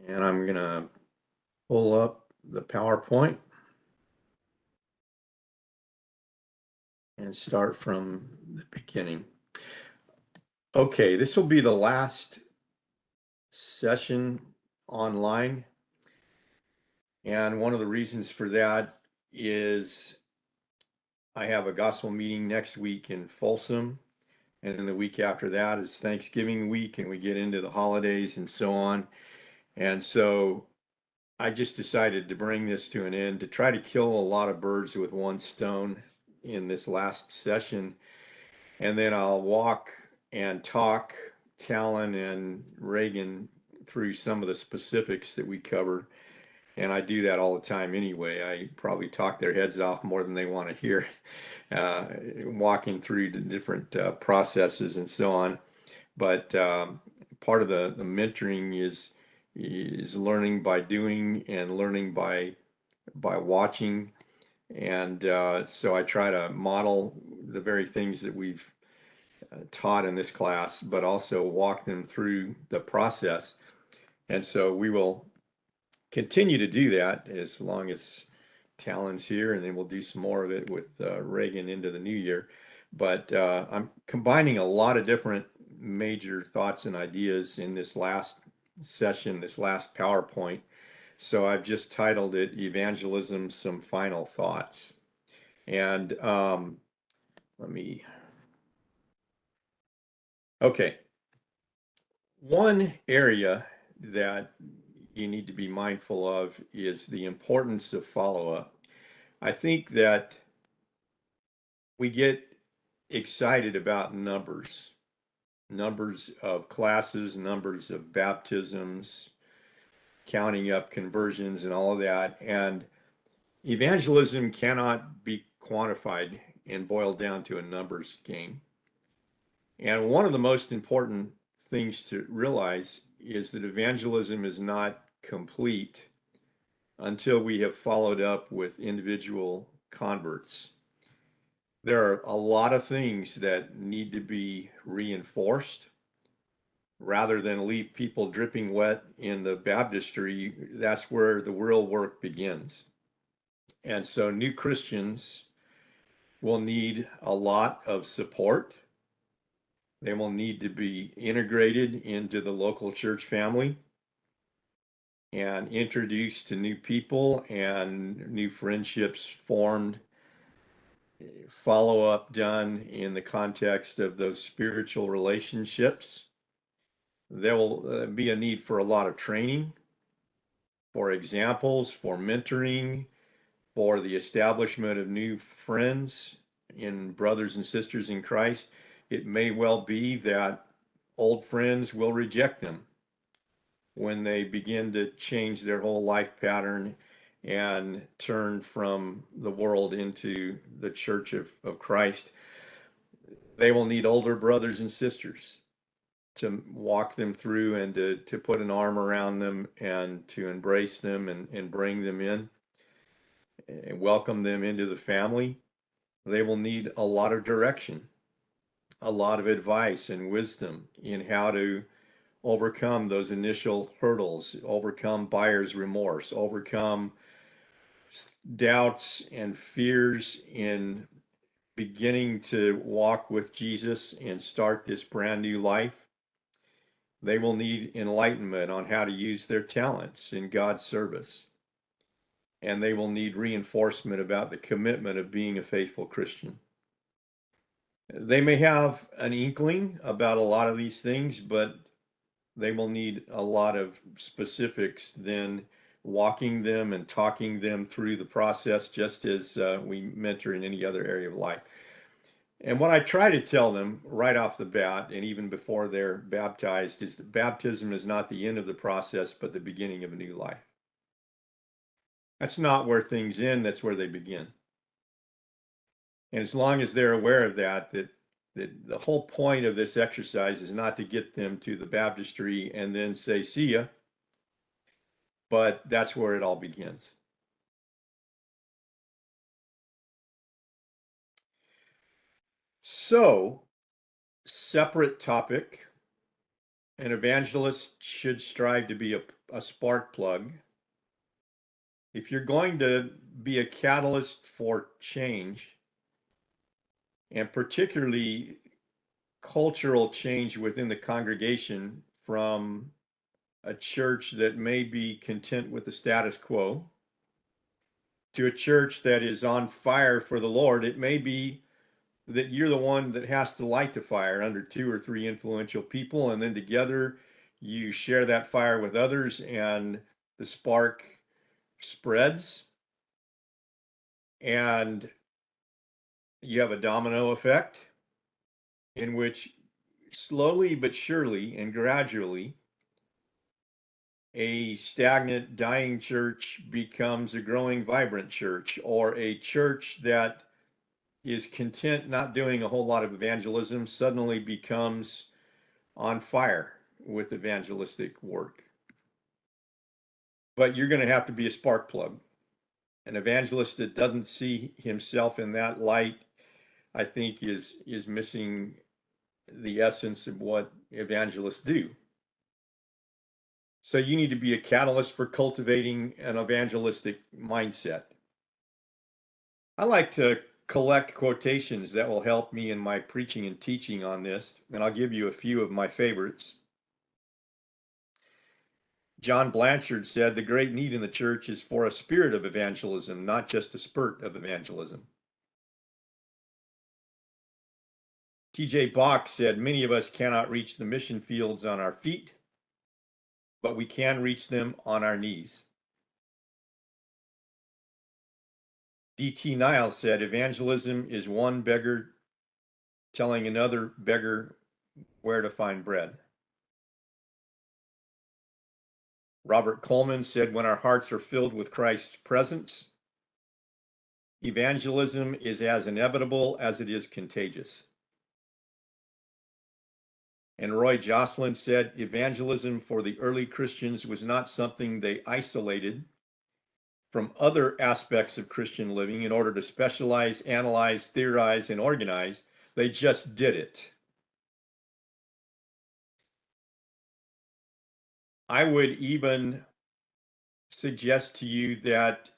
And I'm going to pull up the PowerPoint and start from the beginning. Okay, this will be the last session online. And one of the reasons for that is I have a gospel meeting next week in Folsom. And then the week after that is Thanksgiving week, and we get into the holidays and so on. And so I just decided to bring this to an end to try to kill a lot of birds with one stone in this last session. And then I'll walk and talk Talon and Reagan through some of the specifics that we covered. And I do that all the time anyway. I probably talk their heads off more than they want to hear, walking through the different processes and so on. But part of the mentoring is learning by doing and learning by watching. And so I try to model the very things that we've taught in this class, but also walk them through the process. And so we will continue to do that as long as Talon's here, and then we'll do some more of it with Reagan into the new year. But I'm combining a lot of different major thoughts and ideas in this last session, this last PowerPoint. So I've just titled it Evangelism, Some Final Thoughts. And let me, okay. One area that you need to be mindful of is the importance of follow-up. I think that we get excited about numbers of classes, numbers of baptisms, counting up conversions and all of that. And evangelism cannot be quantified and boiled down to a numbers game. And one of the most important things to realize is that evangelism is not complete until we have followed up with individual converts. There are a lot of things that need to be reinforced rather than leave people dripping wet in the baptistry. That's where the real work begins. And so new Christians will need a lot of support. They will need to be integrated into the local church family and introduced to new people and new friendships formed, follow up done in the context of those spiritual relationships. There will be a need for a lot of training, for examples, for mentoring, for the establishment of new friends in brothers and sisters in Christ. It may well be that old friends will reject them when they begin to change their whole life pattern and turn from the world into the church of Christ. They will need older brothers and sisters to walk them through and to put an arm around them and to embrace them and bring them in and welcome them into the family. They will need a lot of direction, a lot of advice and wisdom in how to overcome those initial hurdles, overcome buyer's remorse, overcome doubts and fears in beginning to walk with Jesus and start this brand new life. They will need enlightenment on how to use their talents in God's service. And they will need reinforcement about the commitment of being a faithful Christian. They may have an inkling about a lot of these things, but they will need a lot of specifics then walking them and talking them through the process, just as we mentor in any other area of life. And what I try to tell them right off the bat, and even before they're baptized, is that baptism is not the end of the process, but the beginning of a new life. That's not where things end, that's where they begin. And as long as they're aware of that the whole point of this exercise is not to get them to the baptistry and then say, see ya, but that's where it all begins. So, separate topic, an evangelist should strive to be a a spark plug. If you're going to be a catalyst for change, and particularly cultural change within the congregation from a church that may be content with the status quo to a church that is on fire for the Lord, it may be that you're the one that has to light the fire under 2 or 3 influential people, and then together you share that fire with others, and the spark spreads, and you have a domino effect in which slowly but surely and gradually a stagnant, dying church becomes a growing, vibrant church, or a church that is content not doing a whole lot of evangelism suddenly becomes on fire with evangelistic work. But you're going to have to be a spark plug. An evangelist that doesn't see himself in that light, I think, is missing the essence of what evangelists do. So you need to be a catalyst for cultivating an evangelistic mindset. I like to collect quotations that will help me in my preaching and teaching on this, and I'll give you a few of my favorites. John Blanchard said, "The great need in the church is for a spirit of evangelism, not just a spurt of evangelism." T.J. Bach said, "Many of us cannot reach the mission fields on our feet, but we can reach them on our knees." D.T. Niles said, "Evangelism is one beggar telling another beggar where to find bread." Robert Coleman said, "When our hearts are filled with Christ's presence, evangelism is as inevitable as it is contagious." And Roy Jocelyn said, "Evangelism for the early Christians was not something they isolated from other aspects of Christian living in order to specialize, analyze, theorize, and organize. They just did it." I would even suggest to you that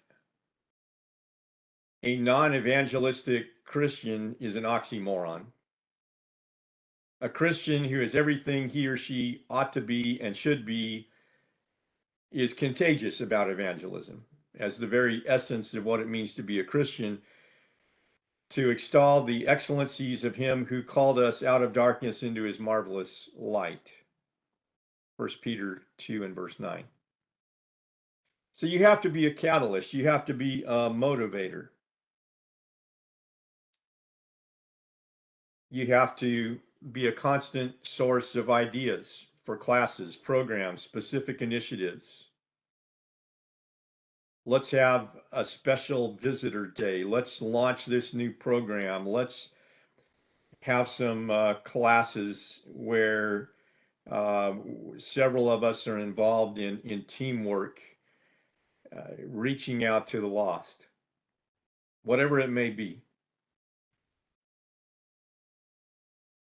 a non-evangelistic Christian is an oxymoron. A Christian who is everything he or she ought to be and should be is contagious about evangelism as the very essence of what it means to be a Christian, to extol the excellencies of him who called us out of darkness into his marvelous light. 1 Peter 2 and verse 9. So you have to be a catalyst. You have to be a motivator. You have to be a constant source of ideas for classes, programs, specific initiatives. Let's have a special visitor day. Let's launch this new program. Let's have some classes where several of us are involved in teamwork, reaching out to the lost, whatever it may be.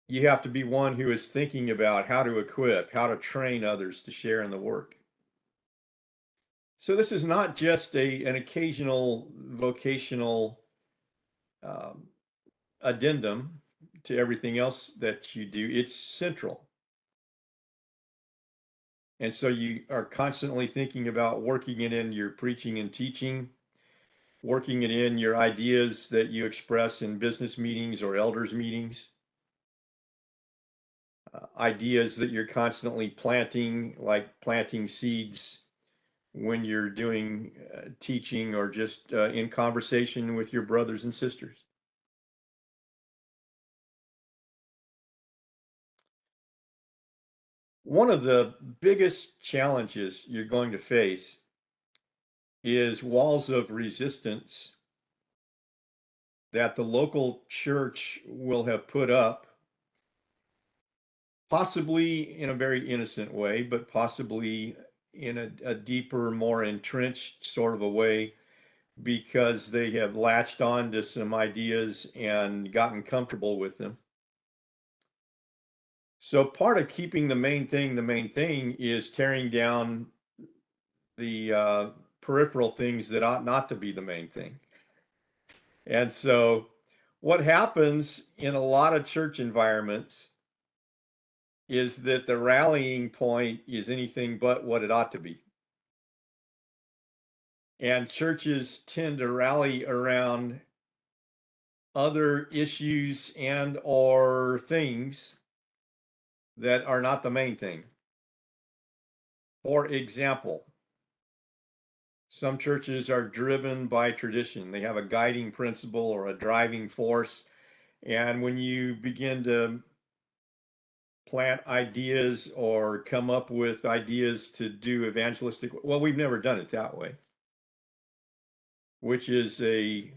You have to be one who is thinking about how to equip, how to train others to share in the work. So this is not just an occasional vocational addendum to everything else that you do. It's central. And so you are constantly thinking about working it in your preaching and teaching, working it in your ideas that you express in business meetings or elders meetings, ideas that you're constantly planting, like planting seeds when you're doing teaching or just in conversation with your brothers and sisters. One of the biggest challenges you're going to face is walls of resistance that the local church will have put up, possibly in a very innocent way, but possibly in a deeper, more entrenched sort of a way, because they have latched on to some ideas and gotten comfortable with them. So part of keeping the main thing is tearing down the peripheral things that ought not to be the main thing. And so what happens in a lot of church environments is that the rallying point is anything but what it ought to be. And churches tend to rally around other issues and or things that are not the main thing. For example, some churches are driven by tradition. They have a guiding principle or a driving force. And when you begin to plant ideas or come up with ideas to do evangelistic, well, we've never done it that way, which is a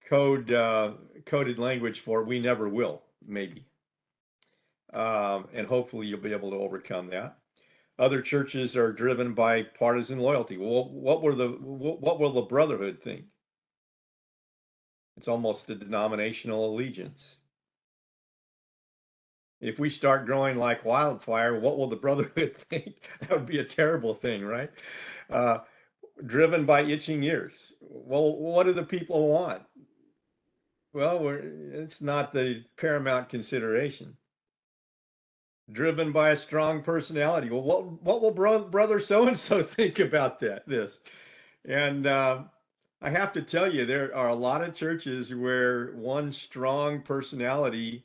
coded language for we never will, maybe. And hopefully you'll be able to overcome that. Other churches are driven by partisan loyalty. Well, what will the brotherhood think? It's almost a denominational allegiance. If we start growing like wildfire, what will the brotherhood think? That would be a terrible thing, right? Driven by itching ears. Well, what do the people want? Well, it's not the paramount consideration. Driven by a strong personality. Well, what will brother so and so think about this? And I have to tell you, there are a lot of churches where one strong personality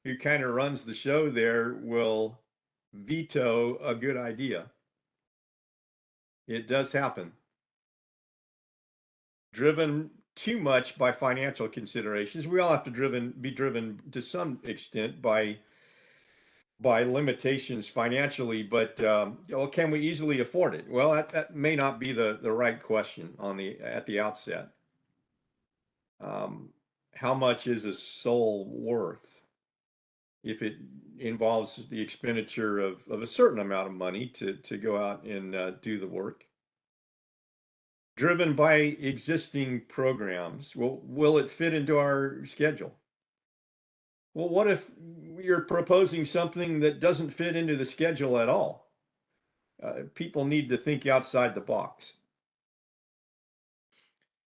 who kind of runs the show there will veto a good idea. It does happen. Driven too much by financial considerations. We all have to be driven to some extent by limitations financially, but well, can we easily afford it? Well, that may not be the right question at the outset. How much is a soul worth if it involves the expenditure of a certain amount of money to go out and do the work? Driven by existing programs. Well, will it fit into our schedule? Well, what if you're proposing something that doesn't fit into the schedule at all? People need to think outside the box.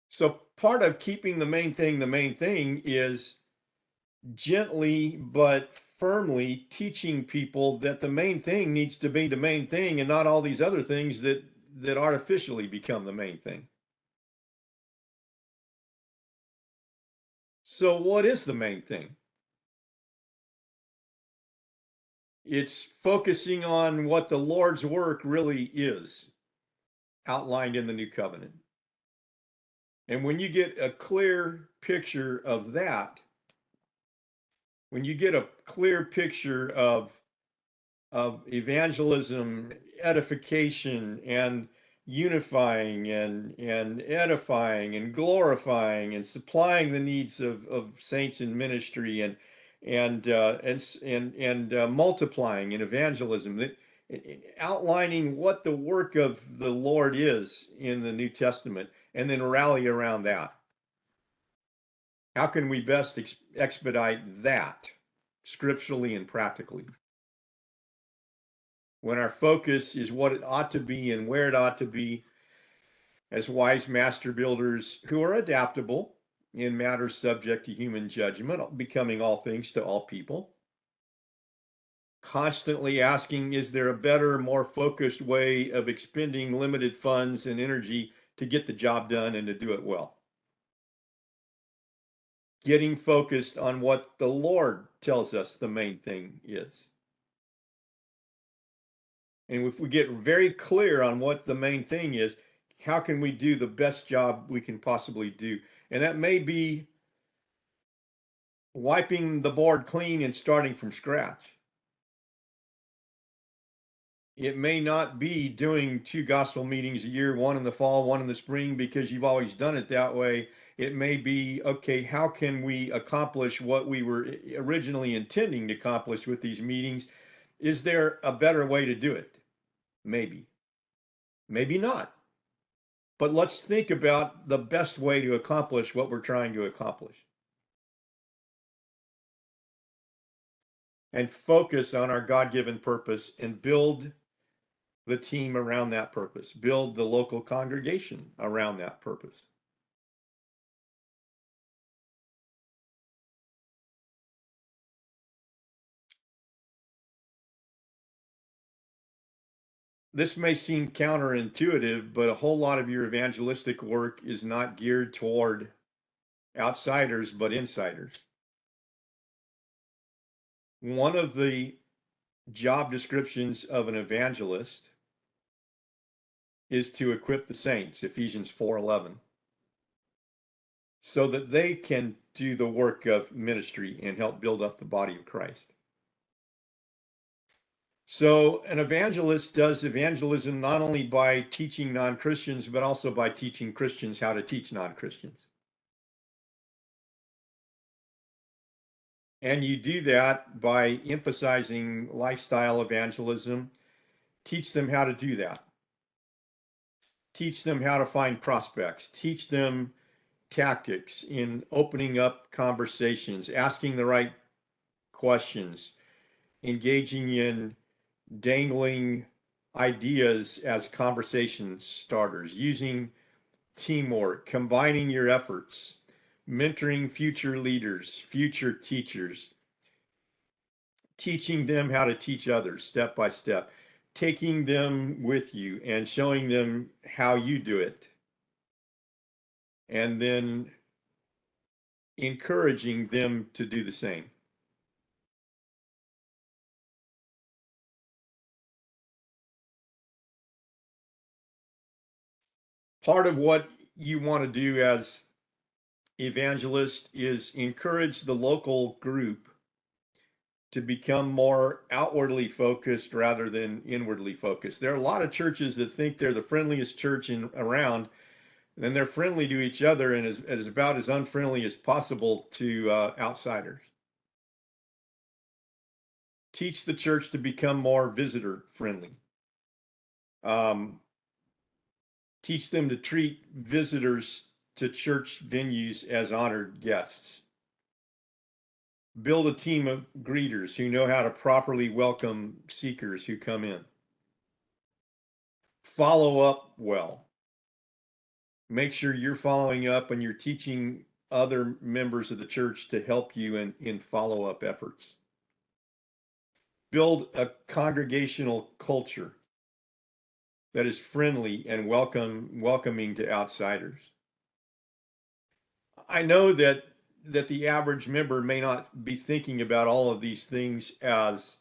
So part of keeping the main thing is gently but firmly teaching people that the main thing needs to be the main thing and not all these other things that artificially become the main thing. So what is the main thing? It's focusing on what the Lord's work really is outlined in the new covenant. And when you get a clear picture of that, when you get a clear picture of evangelism, edification, and unifying and edifying and glorifying and supplying the needs of saints in ministry and multiplying in evangelism, that outlining what the work of the Lord is in the New Testament, and then rally around that. How can we best expedite that scripturally and practically? When our focus is what it ought to be and where it ought to be, as wise master builders who are adaptable in matters subject to human judgment, becoming all things to all people, constantly asking, is there a better, more focused way of expending limited funds and energy to get the job done and to do it well? Getting focused on what the Lord tells us the main thing is. And if we get very clear on what the main thing is, how can we do the best job we can possibly do? And that may be wiping the board clean and starting from scratch. It may not be doing 2 gospel meetings a year, one in the fall, one in the spring, because you've always done it that way. It may be, okay, how can we accomplish what we were originally intending to accomplish with these meetings? Is there a better way to do it? Maybe. Maybe not. But let's think about the best way to accomplish what we're trying to accomplish. And focus on our God-given purpose and build the team around that purpose, build the local congregation around that purpose. This may seem counterintuitive, but a whole lot of your evangelistic work is not geared toward outsiders, but insiders. One of the job descriptions of an evangelist is to equip the saints, Ephesians 4:11, so that they can do the work of ministry and help build up the body of Christ. So an evangelist does evangelism not only by teaching non-Christians, but also by teaching Christians how to teach non-Christians. And you do that by emphasizing lifestyle evangelism. Teach them how to do that. Teach them how to find prospects. Teach them tactics in opening up conversations, asking the right questions, engaging in dangling ideas as conversation starters, using teamwork, combining your efforts, mentoring future leaders, future teachers, teaching them how to teach others step by step, taking them with you and showing them how you do it, and then encouraging them to do the same. Part of what you want to do as evangelist is encourage the local group to become more outwardly focused rather than inwardly focused. There are a lot of churches that think they're the friendliest church around, and they're friendly to each other and is about as unfriendly as possible to outsiders. Teach the church to become more visitor friendly. Teach them to treat visitors to church venues as honored guests. Build a team of greeters who know how to properly welcome seekers who come in. Follow up well. Make sure you're following up and you're teaching other members of the church to help you in follow-up efforts. Build a congregational culture that is friendly and welcoming to outsiders. I know that the average member may not be thinking about all of these things as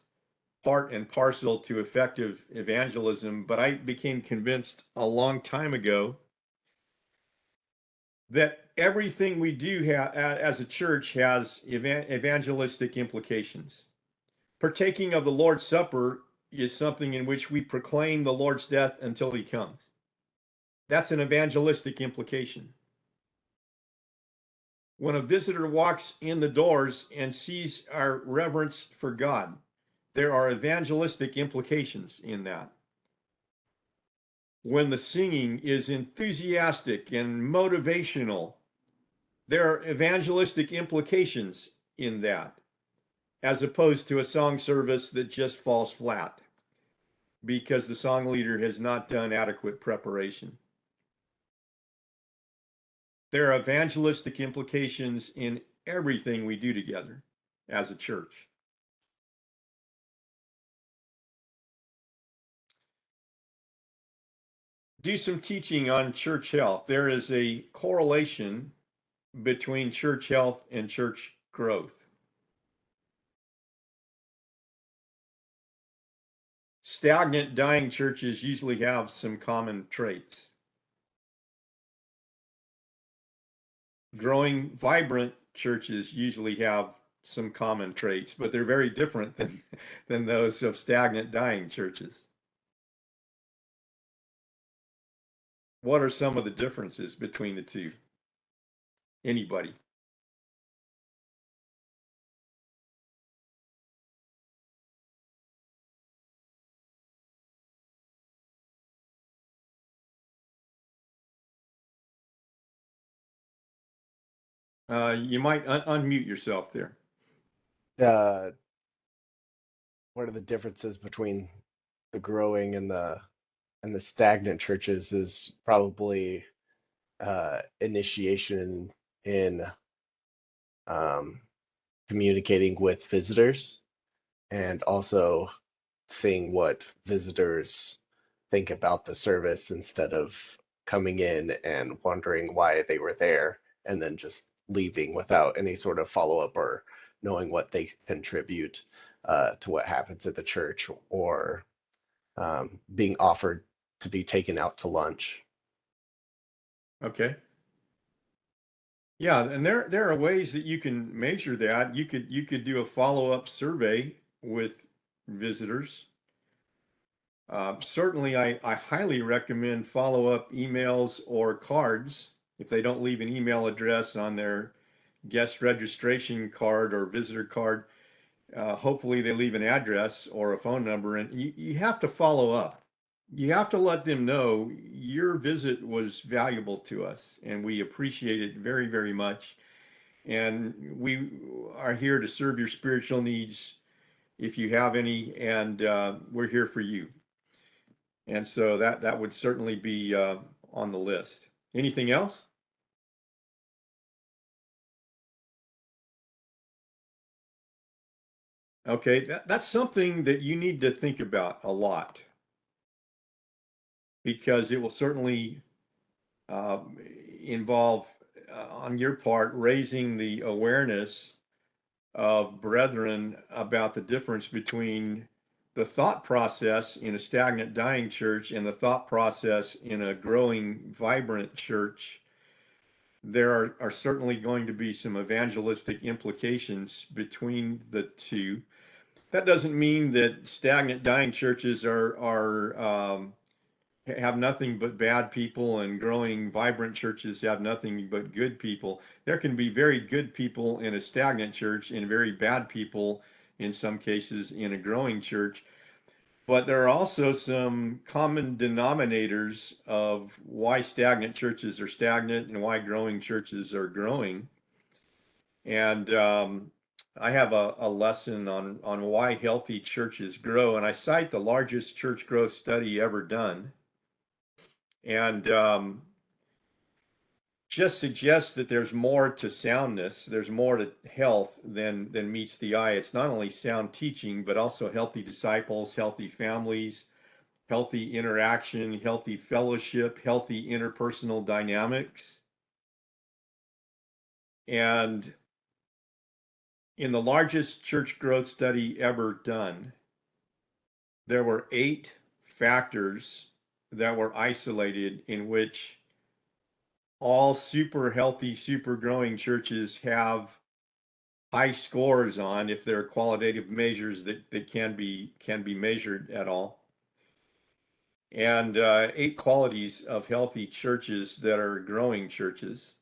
part and parcel to effective evangelism, but I became convinced a long time ago that everything we do as a church has evangelistic implications. Partaking of the Lord's Supper is something in which we proclaim the Lord's death until he comes. That's an evangelistic implication. When a visitor walks in the doors and sees our reverence for God, there are evangelistic implications in that. When the singing is enthusiastic and motivational, there are evangelistic implications in that, as opposed to a song service that just falls flat because the song leader has not done adequate preparation. There are evangelistic implications in everything we do together as a church. Do some teaching on church health. There is a correlation between church health and church growth. Stagnant, dying churches usually have some common traits. Growing, vibrant churches usually have some common traits, but they're very different than those of stagnant, dying churches. What are some of the differences between the two? Anybody? You might unmute yourself there. What are the differences between the growing and the And the stagnant churches is probably initiation in um, communicating with visitors and also seeing what visitors think about the service instead of coming in and wondering why they were there and then just leaving without any sort of follow-up or knowing what they contribute to what happens at the church or being offered to be taken out to lunch. Okay. Yeah, and there are ways that you can measure that. You could do a follow-up survey with visitors. Certainly, I highly recommend follow-up emails or cards if they don't leave an email address on their guest registration card or visitor card. Hopefully, they leave an address or a phone number, and you have to follow up. You have to let them know your visit was valuable to us, and we appreciate it very, very much. And we are here to serve your spiritual needs if you have any, and we're here for you. And so that would certainly be on the list. Anything else? Okay, that's something that you need to think about a lot because it will certainly uh, involve, on your part, raising the awareness of brethren about the difference between the thought process in a stagnant, dying church and the thought process in a growing, vibrant church. There are certainly going to be some evangelistic implications between the two. That doesn't mean that stagnant, dying churches have nothing but bad people, and growing, vibrant churches have nothing but good people. There can be very good people in a stagnant church and very bad people, in some cases, in a growing church. But there are also some common denominators of why stagnant churches are stagnant and why growing churches are growing. And I have a lesson on why healthy churches grow, and I cite the largest church growth study ever done. And just suggests that there's more to soundness, there's more to health than meets the eye. It's not only sound teaching, but also healthy disciples, healthy families, healthy interaction, healthy fellowship, healthy interpersonal dynamics. And in the largest church growth study ever done, there were 8 factors that were isolated in which all super healthy, super growing churches have high scores on if there are qualitative measures that can be measured at all. And 8 qualities of healthy churches that are growing churches.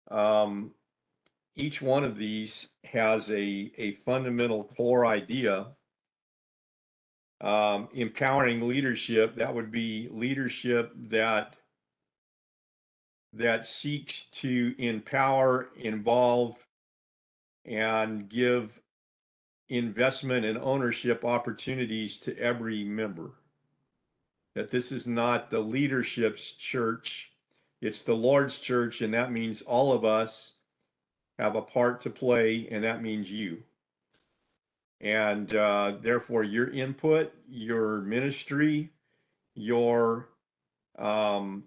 Um, each one of these has a fundamental core idea. Empowering leadership, that would be leadership that seeks to empower, involve, and give investment and ownership opportunities to every member. That this is not the leadership's church, it's the Lord's church, and that means all of us have a part to play, and that means you. And therefore, your input, your ministry, your um,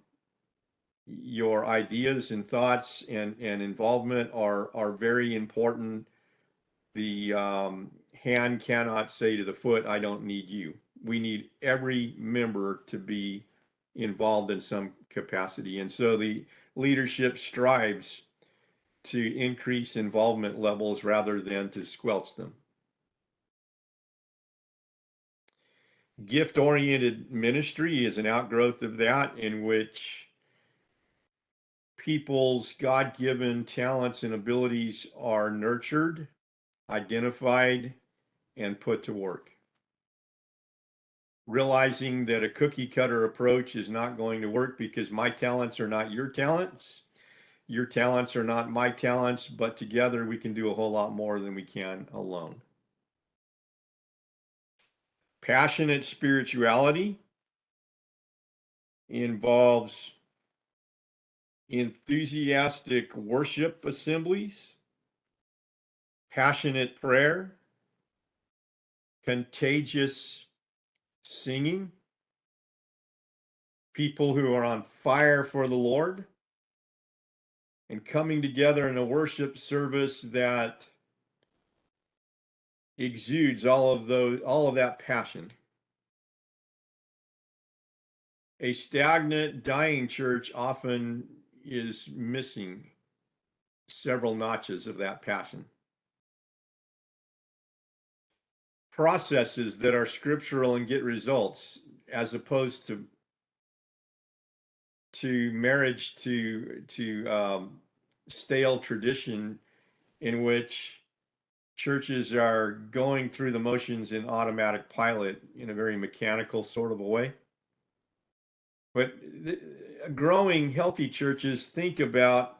your ideas and thoughts and involvement are very important. The hand cannot say to the foot, I don't need you. We need every member to be involved in some capacity. And so the leadership strives to increase involvement levels rather than to squelch them. Gift oriented ministry is an outgrowth of that, in which people's God given talents and abilities are nurtured, identified, and put to work. Realizing that a cookie cutter approach is not going to work because my talents are not your talents are not my talents, but together we can do a whole lot more than we can alone. Passionate spirituality, involves enthusiastic worship assemblies, passionate prayer, contagious singing, people who are on fire for the Lord, and coming together in a worship service that exudes all of that passion. A stagnant, dying church often is missing several notches of that passion. Processes that are scriptural and get results, as opposed to marriage to stale tradition in which churches are going through the motions in automatic pilot in a very mechanical sort of a way. But growing healthy churches think about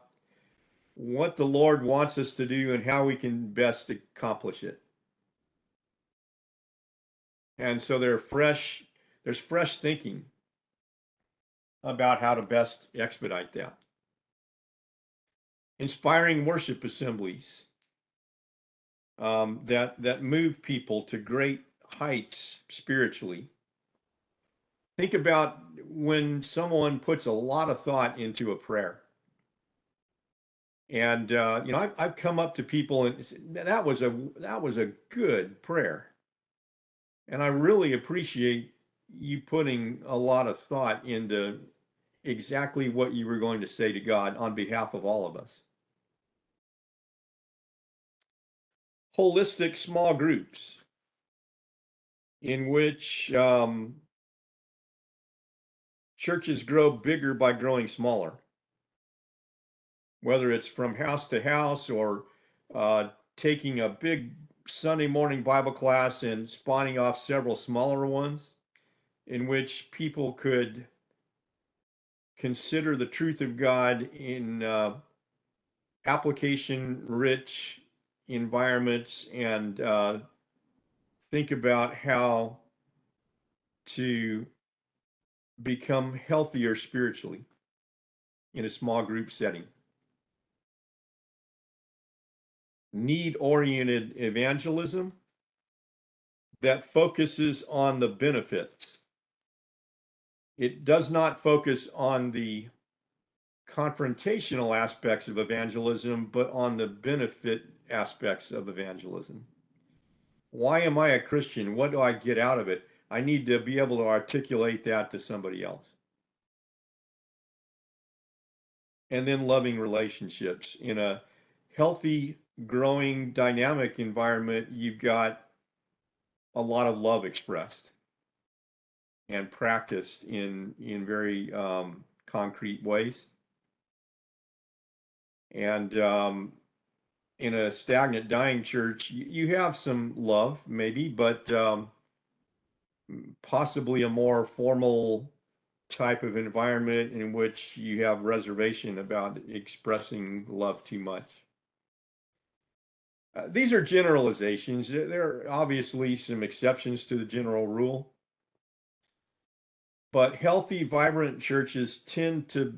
what the Lord wants us to do and how we can best accomplish it. And so there's fresh thinking about how to best expedite that. Inspiring worship assemblies that move people to great heights spiritually. Think about when someone puts a lot of thought into a prayer. And I've come up to people and said, that was a good prayer. And I really appreciate you putting a lot of thought into exactly what you were going to say to God on behalf of all of us. Holistic small groups in which churches grow bigger by growing smaller, whether it's from house to house or taking a big Sunday morning Bible class and spawning off several smaller ones in which people could consider the truth of God in application-rich environments and think about how to become healthier spiritually in a small group setting. Need-oriented evangelism that focuses on the benefits. It does not focus on the confrontational aspects of evangelism, but on the benefit aspects of evangelism. Why am I a Christian? What do I get out of it? I need to be able to articulate that to somebody else. And then loving relationships. In a healthy, growing, dynamic environment, you've got a lot of love expressed and practiced in very concrete ways. And in a stagnant, dying church, you have some love, maybe, but possibly a more formal type of environment in which you have reservation about expressing love too much. These are generalizations. There are obviously some exceptions to the general rule, but healthy, vibrant churches tend to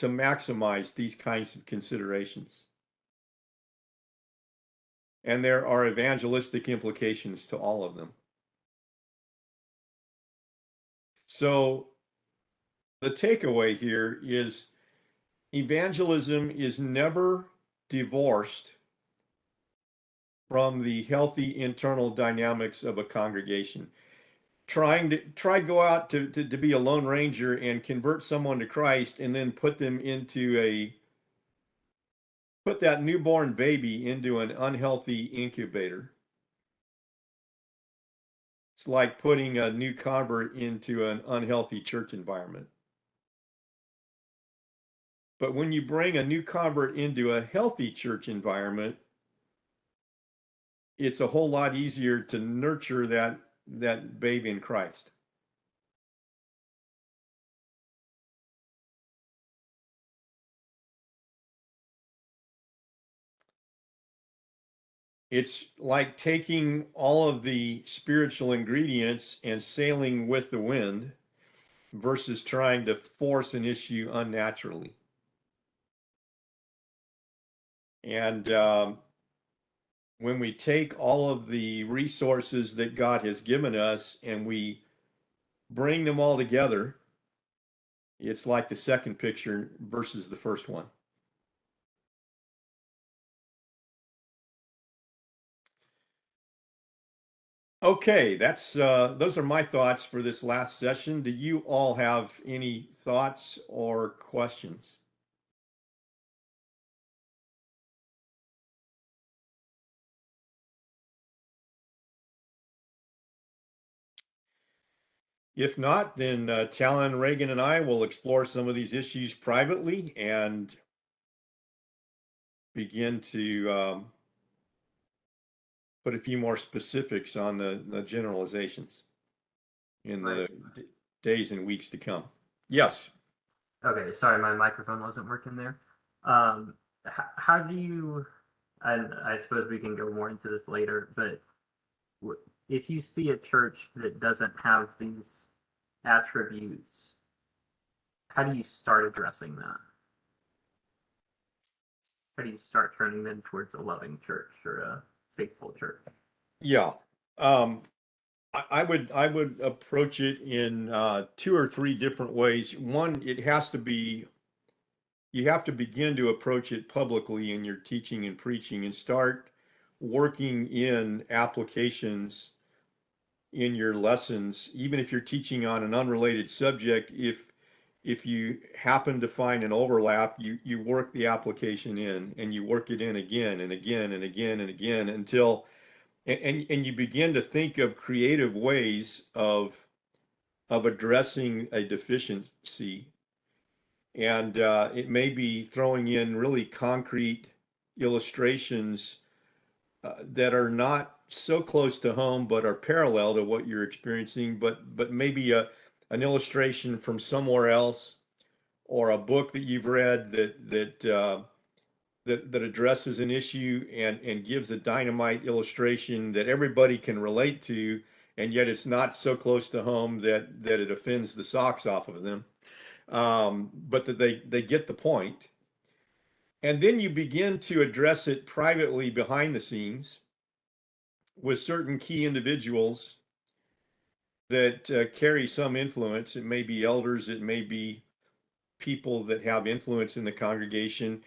maximize these kinds of considerations. And there are evangelistic implications to all of them. So the takeaway here is evangelism is never divorced from the healthy internal dynamics of a congregation. Try go out to be a lone ranger and convert someone to Christ and then put that newborn baby into an unhealthy incubator. It's like putting a new convert into an unhealthy church environment. But when you bring a new convert into a healthy church environment, it's a whole lot easier to nurture that babe in Christ. It's like taking all of the spiritual ingredients and sailing with the wind versus trying to force an issue unnaturally. And when we take all of the resources that God has given us and we bring them all together, it's like the second picture versus the first one. Okay, that's those are my thoughts for this last session. Do you all have any thoughts or questions? If not, then Talon, Reagan, and I will explore some of these issues privately and begin to put a few more specifics on the generalizations in the days and weeks to come. Yes. Okay, sorry, my microphone wasn't working there. How do you, and I suppose we can go more into this later, but if you see a church that doesn't have these attributes, how do you start addressing that? How do you start turning them towards a loving church or a faithful church? Yeah. I would approach it in 2 or 3 different ways. One, you have to begin to approach it publicly in your teaching and preaching and start working in applications in your lessons, even if you're teaching on an unrelated subject. If you happen to find an overlap, you work the application in and you work it in again and again and again and again until and you begin to think of creative ways of addressing a deficiency. And it may be throwing in really concrete illustrations that are not so close to home, but are parallel to what you're experiencing, but maybe an illustration from somewhere else, or a book that you've read that addresses an issue and gives a dynamite illustration that everybody can relate to, and yet it's not so close to home that it offends the socks off of them, but that they get the point. And then you begin to address it privately behind the scenes with certain key individuals that carry some influence. It may be elders, it may be people that have influence in the congregation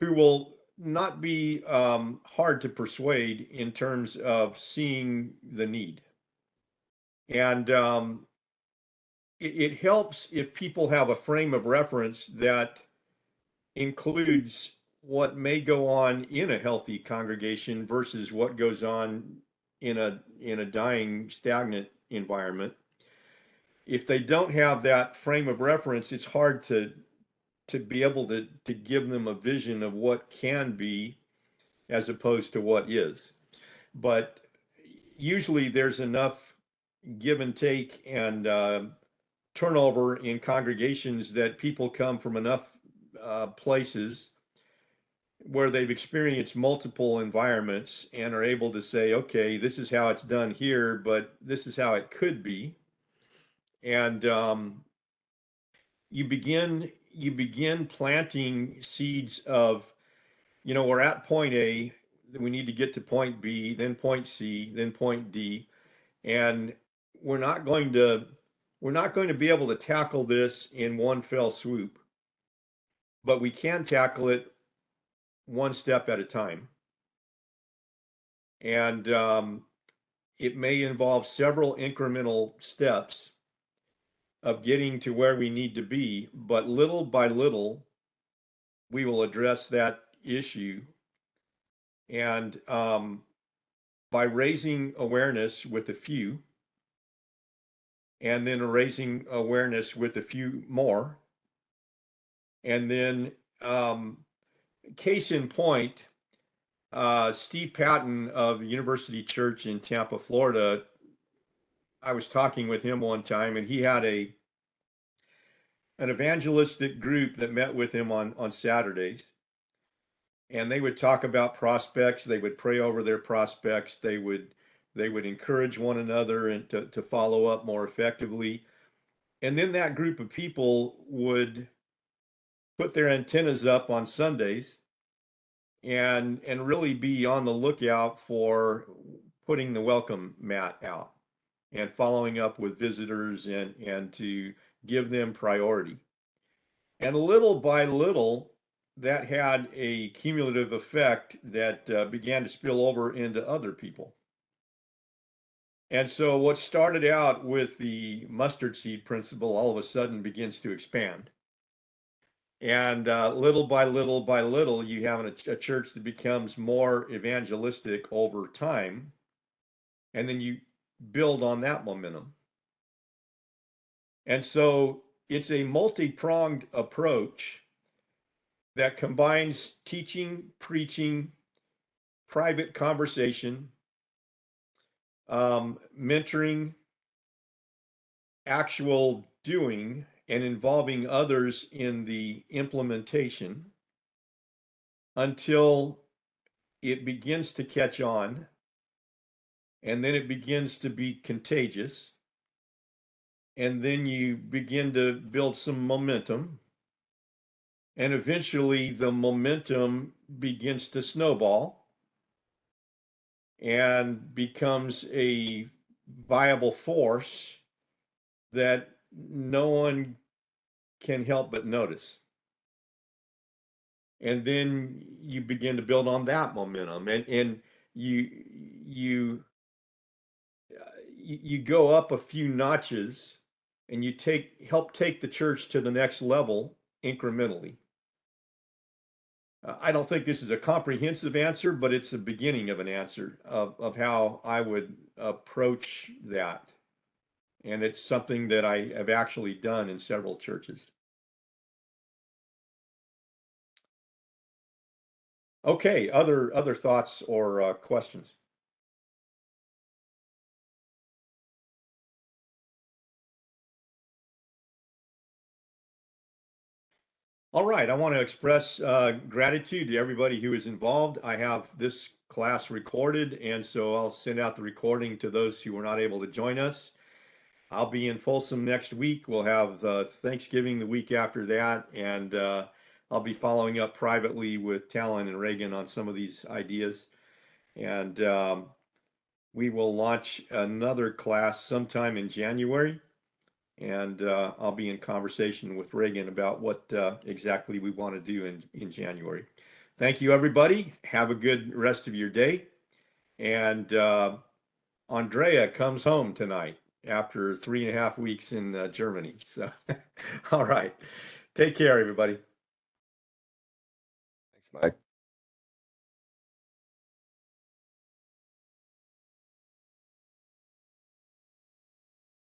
who will not be hard to persuade in terms of seeing the need. And it helps if people have a frame of reference that includes what may go on in a healthy congregation versus what goes on in a dying, stagnant environment. If they don't have that frame of reference, it's hard to be able to give them a vision of what can be as opposed to what is. But usually there's enough give and take and turnover in congregations that people come from enough places where they've experienced multiple environments and are able to say, okay, this is how it's done here, but this is how it could be. And you begin planting seeds of, we're at point A, we need to get to point B, then point C, then point D, and we're not going to be able to tackle this in one fell swoop, but we can tackle it one step at a time. And it may involve several incremental steps of getting to where we need to be, but little by little, we will address that issue. And by raising awareness with a few, and then raising awareness with a few more, and then case in point, Steve Patton of University Church in Tampa, Florida, I was talking with him one time, and he had an evangelistic group that met with him on Saturdays. And they would talk about prospects. They would pray over their prospects. They would encourage one another and to follow up more effectively. And then that group of people would put their antennas up on Sundays and really be on the lookout for putting the welcome mat out and following up with visitors and to give them priority. And little by little, that had a cumulative effect that began to spill over into other people. And so what started out with the mustard seed principle all of a sudden begins to expand. And little by little by little, you have a church that becomes more evangelistic over time. And then you build on that momentum. And so it's a multi-pronged approach that combines teaching, preaching, private conversation, mentoring, actual doing, and involving others in the implementation until it begins to catch on, and then it begins to be contagious, and then you begin to build some momentum, and eventually the momentum begins to snowball and becomes a viable force that no one can help but notice. And then you begin to build on that momentum, and you go up a few notches, and you help take the church to the next level incrementally. I don't think this is a comprehensive answer, but it's a beginning of an answer of how I would approach that. And it's something that I have actually done in several churches. Okay, other thoughts or questions? All right, I want to express gratitude to everybody who is involved. I have this class recorded, and so I'll send out the recording to those who were not able to join us. I'll be in Folsom next week. We'll have Thanksgiving the week after that, and I'll be following up privately with Talon and Reagan on some of these ideas. And we will launch another class sometime in January. And I'll be in conversation with Reagan about what exactly we want to do in January. Thank you, everybody. Have a good rest of your day. And Andrea comes home tonight after 3.5 weeks in Germany. So, all right. Take care, everybody. Thanks, Mike.